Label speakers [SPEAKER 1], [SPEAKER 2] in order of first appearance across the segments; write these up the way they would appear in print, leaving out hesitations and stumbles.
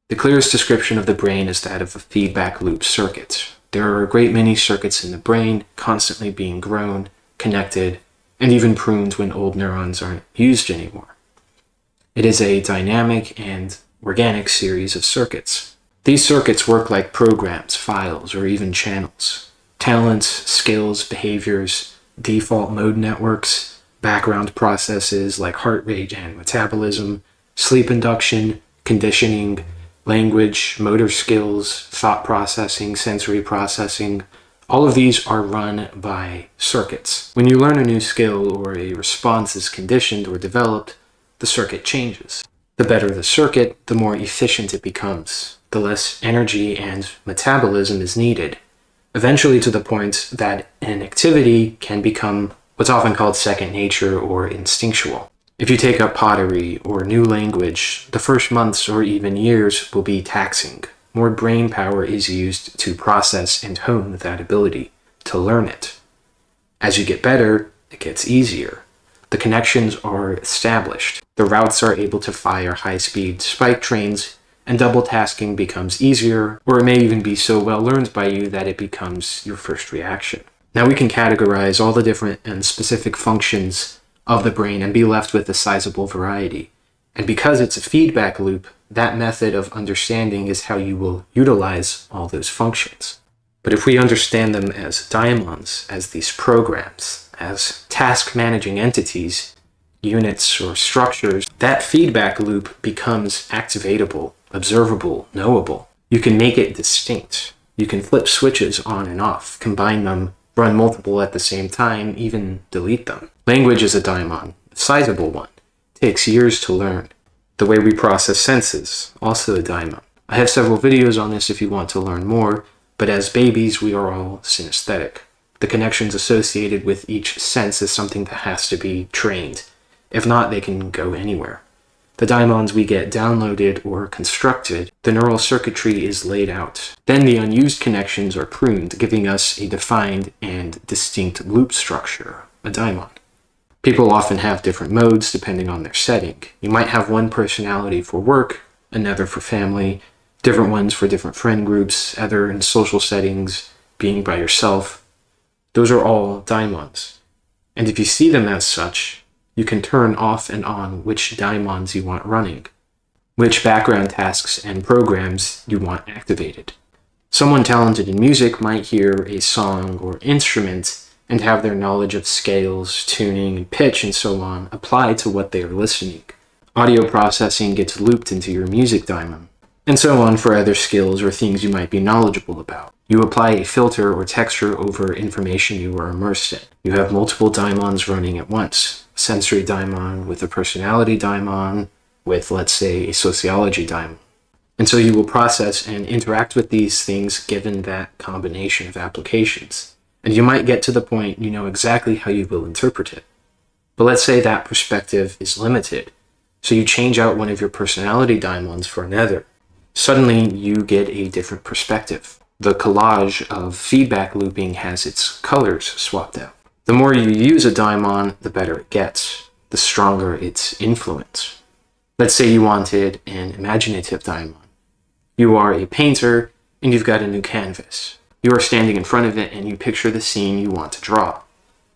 [SPEAKER 1] The clearest description of the brain is that of a feedback loop circuit. There are a great many circuits in the brain, constantly being grown, connected, and even pruned when old neurons aren't used anymore. It is a dynamic and organic series of circuits. These circuits work like programs, files, or even channels. Talents, skills, behaviors, default mode networks, background processes like heart rate and metabolism, sleep induction, conditioning, language, motor skills, thought processing, sensory processing, all of these are run by circuits. When you learn a new skill or a response is conditioned or developed, the circuit changes. The better the circuit, the more efficient it becomes. The less energy and metabolism is needed, eventually to the point that an activity can become what's often called second nature or instinctual. If you take up pottery or new language, the first months or even years will be taxing. More brain power is used to process and hone that ability, to learn it. As you get better, it gets easier. The connections are established. The routes are able to fire high-speed spike trains, and double tasking becomes easier, or it may even be so well learned by you that it becomes your first reaction. Now we can categorize all the different and specific functions of the brain and be left with a sizable variety. And because it's a feedback loop, that method of understanding is how you will utilize all those functions. But if we understand them as daemons, as these programs, as task-managing entities, units, or structures, that feedback loop becomes activatable, observable, knowable. You can make it distinct. You can flip switches on and off, combine them, run multiple at the same time, even delete them. Language is a daemon, a sizable one. It takes years to learn. The way we process senses, also a daemon. I have several videos on this if you want to learn more, but as babies, we are all synesthetic. The connections associated with each sense is something that has to be trained. If not, they can go anywhere. The daemons we get downloaded or constructed, the neural circuitry is laid out. Then the unused connections are pruned, giving us a defined and distinct loop structure, a daemon. People often have different modes depending on their setting. You might have one personality for work, another for family, different ones for different friend groups, other in social settings, being by yourself. Those are all daemons. And if you see them as such, you can turn off and on which daemons you want running, which background tasks and programs you want activated. Someone talented in music might hear a song or instrument and have their knowledge of scales, tuning, and pitch and so on apply to what they are listening. Audio processing gets looped into your music daemon, and so on for other skills or things you might be knowledgeable about. You apply a filter or texture over information you are immersed in. You have multiple daemons running at once. A sensory daemon with a personality daemon with, let's say, a sociology daemon. And so you will process and interact with these things given that combination of applications. And you might get to the point you know exactly how you will interpret it. But let's say that perspective is limited. So you change out one of your personality daemons for another. Suddenly you get a different perspective. The collage of feedback looping has its colors swapped out. The more you use a daemon, the better it gets, the stronger its influence. Let's say you wanted an imaginative daemon. You are a painter and you've got a new canvas. You are standing in front of it and you picture the scene you want to draw.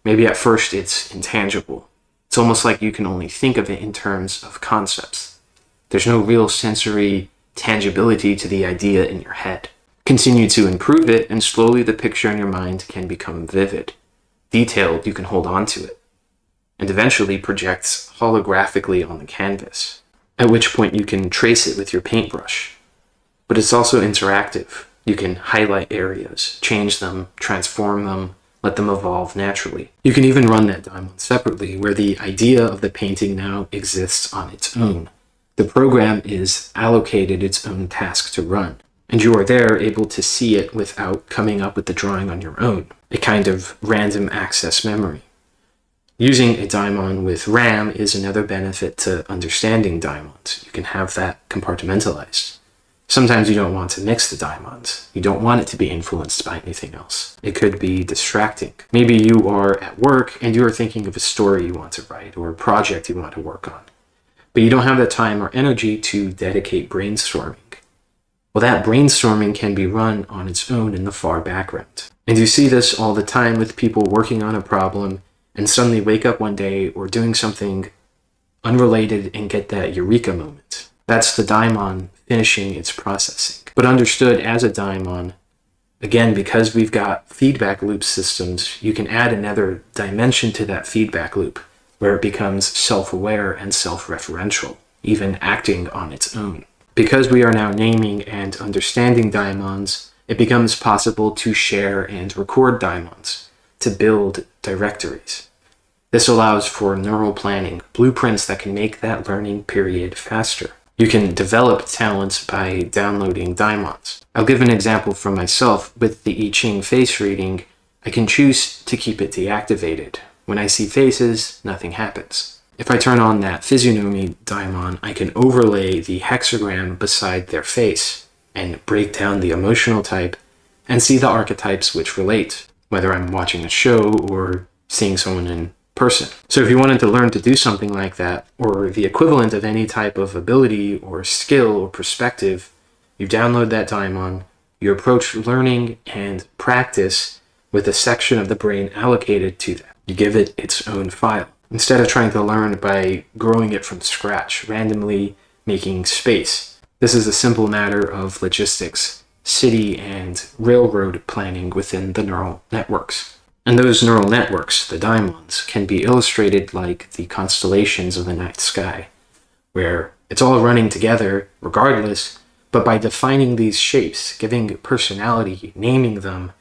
[SPEAKER 1] Maybe at first it's intangible. It's almost like you can only think of it in terms of concepts. There's no real sensory tangibility to the idea in your head. Continue to improve it and slowly the picture in your mind can become vivid. Detailed, you can hold on to it, and eventually projects holographically on the canvas, at which point you can trace it with your paintbrush. But it's also interactive. You can highlight areas, change them, transform them, let them evolve naturally. You can even run that daemon separately, where the idea of the painting now exists on its own. The program is allocated its own task to run, and you are there able to see it without coming up with the drawing on your own. A kind of random access memory. Using a daemon with RAM is another benefit to understanding daemons. You can have that compartmentalized. Sometimes you don't want to mix the daemons. You don't want it to be influenced by anything else. It could be distracting. Maybe you are at work and you are thinking of a story you want to write or a project you want to work on. But you don't have the time or energy to dedicate brainstorming. Well, that brainstorming can be run on its own in the far background. And you see this all the time with people working on a problem and suddenly wake up one day or doing something unrelated and get that eureka moment. That's the daemon finishing its processing. But understood as a daemon, again, because we've got feedback loop systems, you can add another dimension to that feedback loop where it becomes self-aware and self-referential, even acting on its own. Because we are now naming and understanding daemons, it becomes possible to share and record daemons, to build directories. This allows for neural planning, blueprints that can make that learning period faster. You can develop talents by downloading daemons. I'll give an example from myself. With the I Ching face reading, I can choose to keep it deactivated. When I see faces, nothing happens. If I turn on that physiognomy daemon, I can overlay the hexagram beside their face and break down the emotional type and see the archetypes which relate, whether I'm watching a show or seeing someone in person. So if you wanted to learn to do something like that, or the equivalent of any type of ability or skill or perspective, you download that daemon, you approach learning and practice with a section of the brain allocated to that. You give it its own file. Instead of trying to learn by growing it from scratch, randomly making space. This is a simple matter of logistics, city and railroad planning within the neural networks. And those neural networks, the daemons, can be illustrated like the constellations of the night sky, where it's all running together regardless, but by defining these shapes, giving personality, naming them,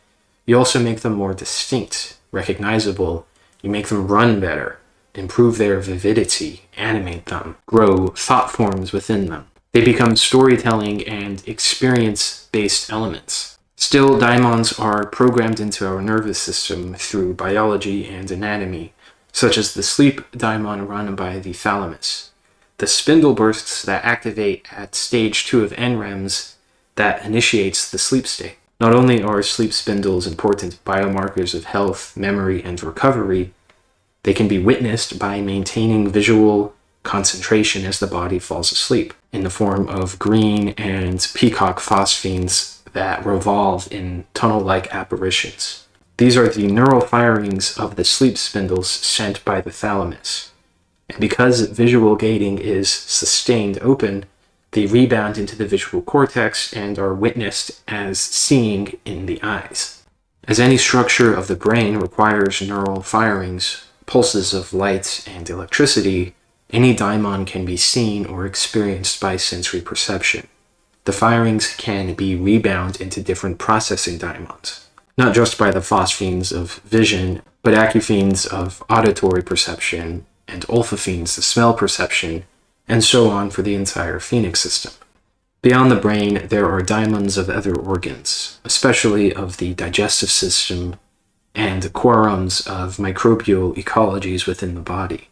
[SPEAKER 1] you also make them more distinct, recognizable, you make them run better, improve their vividity, animate them, grow thought forms within them. They become storytelling and experience-based elements. Still, daemons are programmed into our nervous system through biology and anatomy, such as the sleep daemon run by the thalamus, the spindle bursts that activate at stage 2 of NREMs that initiates the sleep state. Not only are sleep spindles important biomarkers of health, memory, and recovery, they can be witnessed by maintaining visual concentration as the body falls asleep, in the form of green and peacock phosphenes that revolve in tunnel-like apparitions. These are the neural firings of the sleep spindles sent by the thalamus. And because visual gating is sustained open, they rebound into the visual cortex and are witnessed as seeing in the eyes. As any structure of the brain requires neural firings, pulses of light and electricity, any daemon can be seen or experienced by sensory perception. The firings can be rebound into different processing daemons, not just by the phosphenes of vision, but acuphenes of auditory perception, and olfaphenes, the smell perception, and so on for the entire phoenix system. Beyond the brain, there are daemons of other organs, especially of the digestive system, and quorums of microbial ecologies within the body.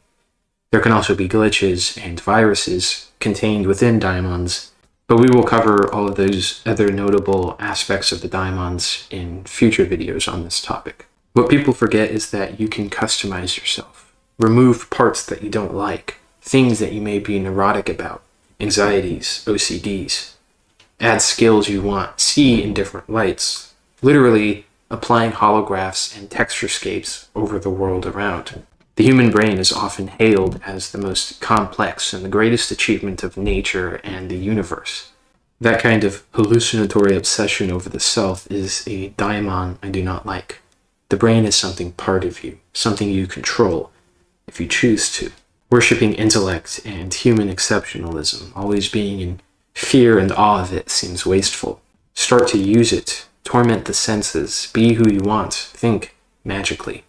[SPEAKER 1] There can also be glitches and viruses contained within daemons, but we will cover all of those other notable aspects of the daemons in future videos on this topic. What people forget is that you can customize yourself. Remove parts that you don't like, things that you may be neurotic about, anxieties, OCDs. Add skills you want, see in different lights, literally applying holographs and texturescapes over the world around. The human brain is often hailed as the most complex and the greatest achievement of nature and the universe. That kind of hallucinatory obsession over the self is a daemon I do not like. The brain is something part of you, something you control, if you choose to. Worshipping intellect and human exceptionalism, always being in fear and awe of it, seems wasteful. Start to use it, torment the senses, be who you want, think magically.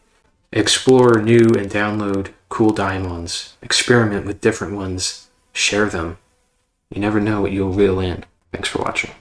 [SPEAKER 1] Explore new and download cool daemons, experiment with different ones, share them. You never know what you'll reel in. Thanks for watching.